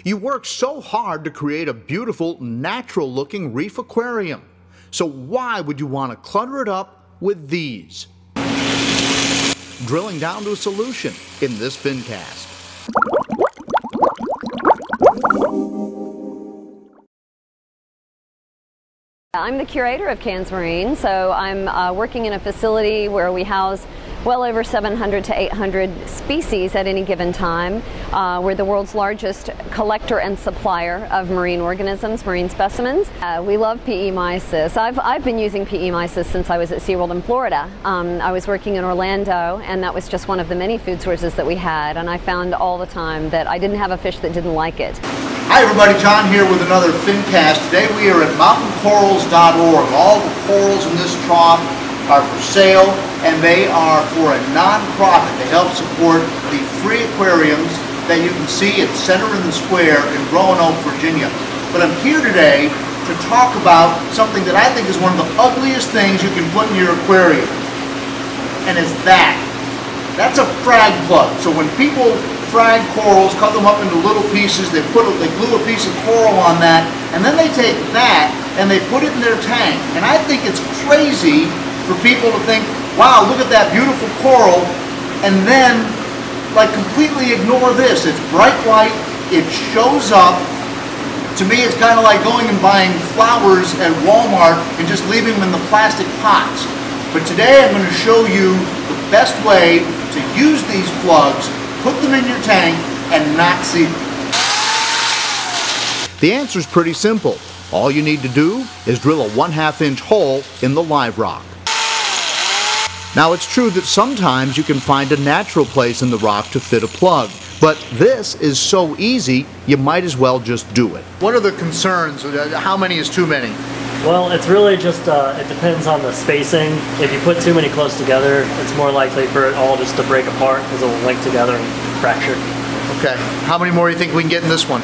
You work so hard to create a beautiful, natural-looking reef aquarium. So why would you want to clutter it up with these? Drilling down to a solution in this Fincast. I'm the curator of Cairns Marine, so I'm working in a facility where we house well over 700 to 800 species at any given time. We're the world's largest collector and supplier of marine organisms, marine specimens. We love PE mysis. I've been using PE mysis since I was at SeaWorld in Florida. I was working in Orlando, and that was just one of the many food sources that we had, and I found all the time that I didn't have a fish that didn't like it. Hi everybody, John here with another Fincast. Today we are at mountaincorals.org. All the corals in this trough are for sale, and they are for a non-profit. They help support the free aquariums that you can see at Center in the Square in Roanoke, Virginia. But I'm here today to talk about something that I think is one of the ugliest things you can put in your aquarium, and it's that. That's a frag plug. So when people frag corals, cut them up into little pieces, they glue a piece of coral on that, and then they take that and they put it in their tank. And I think it's crazy for people to think, wow, look at that beautiful coral, and then like completely ignore this. It's bright white, it shows up. To me, it's kind of like going and buying flowers at Walmart and just leaving them in the plastic pots. But today I'm going to show you the best way to use these plugs, put them in your tank, and not see them. The answer is pretty simple. All you need to do is drill a 1/2 inch hole in the live rock. Now it's true that sometimes you can find a natural place in the rock to fit a plug, but this is so easy you might as well just do it. What are the concerns? How many is too many? Well, it's really just, it depends on the spacing. If you put too many close together, it's more likely for it all just to break apart because it will link together and fracture. Okay. How many more do you think we can get in this one?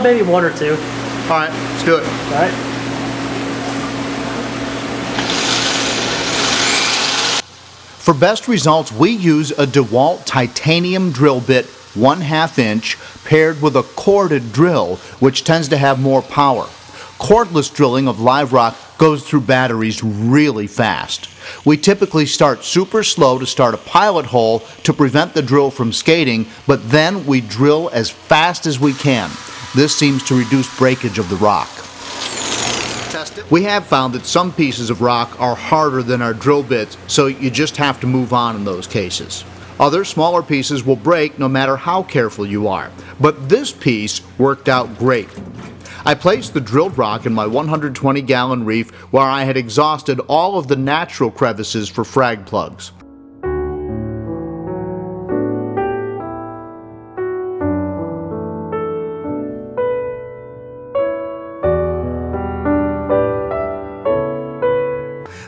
Maybe 1 or 2. All right, let's do it. All right. For best results, we use a DeWalt titanium drill bit 1/2 inch paired with a corded drill, which tends to have more power. Cordless drilling of live rock goes through batteries really fast. We typically start super slow to start a pilot hole to prevent the drill from skating, but then we drill as fast as we can. This seems to reduce breakage of the rock. We have found that some pieces of rock are harder than our drill bits, so you just have to move on in those cases. Other smaller pieces will break no matter how careful you are, but this piece worked out great. I placed the drilled rock in my 120-gallon reef where I had exhausted all of the natural crevices for frag plugs.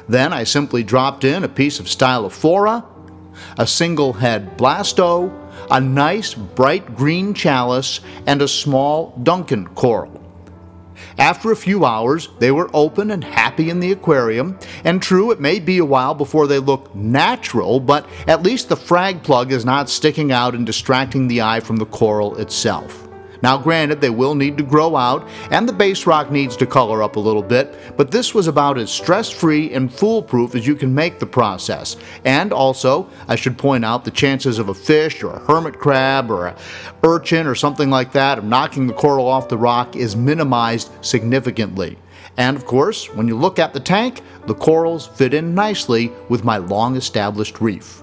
Then I simply dropped in a piece of Stylophora, a single head Blasto, a nice bright green chalice, and a small Duncan coral. After a few hours, they were open and happy in the aquarium, and true, it may be a while before they look natural, but at least the frag plug is not sticking out and distracting the eye from the coral itself. Now granted, they will need to grow out, and the base rock needs to color up a little bit, but this was about as stress-free and foolproof as you can make the process. And also, I should point out, the chances of a fish or a hermit crab or an urchin or something like that of knocking the coral off the rock is minimized significantly. And of course, when you look at the tank, the corals fit in nicely with my long-established reef.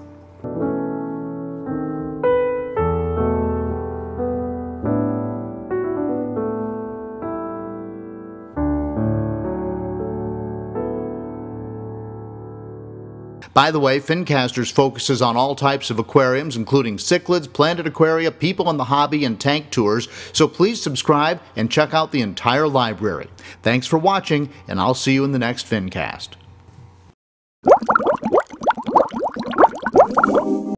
By the way, Fincasters focuses on all types of aquariums, including cichlids, planted aquaria, people in the hobby, and tank tours, so please subscribe and check out the entire library. Thanks for watching, and I'll see you in the next Fincast.